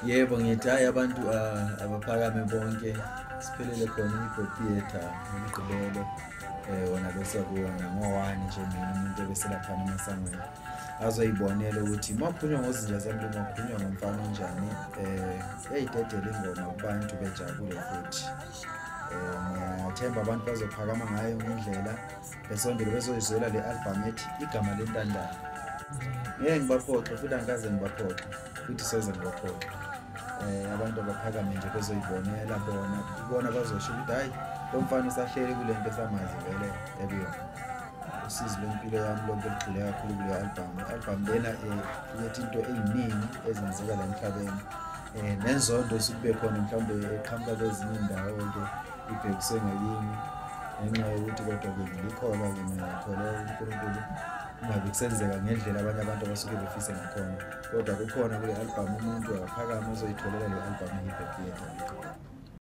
Yebo, ngithi hhayi abantu abaphakame bonke siphelele khona i-hip-hop theatre ngomgqibelo wona bese kuwona ngo-1 nje mina umuntu ebeselaphana emasangweni azoyibonela ukuthi makukhulunywa ngozinja zempilo makukhulunywa ngomfana onjani eyayidedela ingoma kubantu bejabule futhi ngiyathemba abantu bazophakama ngayo ngendlela besondele bezoyizwela le album ethi igama lentandane. Ngeke ngibaphoxe futhi angikaze ngibaphoxe futhi soze ngibaphoxe. Abantu abaphakame nje bezoyibonela bona bazosho ukuthi hhayi lo mfana usahleli kule nto esamazi vele ekuyona. Usizi lwempilo yami lonke lugxile kakhulu kule album. I-album lena iletha into ey'ningi ezenzeka la emhlabeni nenzondo sukube khona mhlawumbe eqhamuka kwezinye iy'ndawo-ke ibhekiswe ngakimi ngenxa yokuthi kodwa-ke ngikholwa-ke ngiyakholwa uNkulunkulu kungabe kusenzeka ngendlela abanye abantu abasuke befise ngakhona kodwa kukhona kule album umuntu akaphakame azoyitholela le album i-hip hop theatre.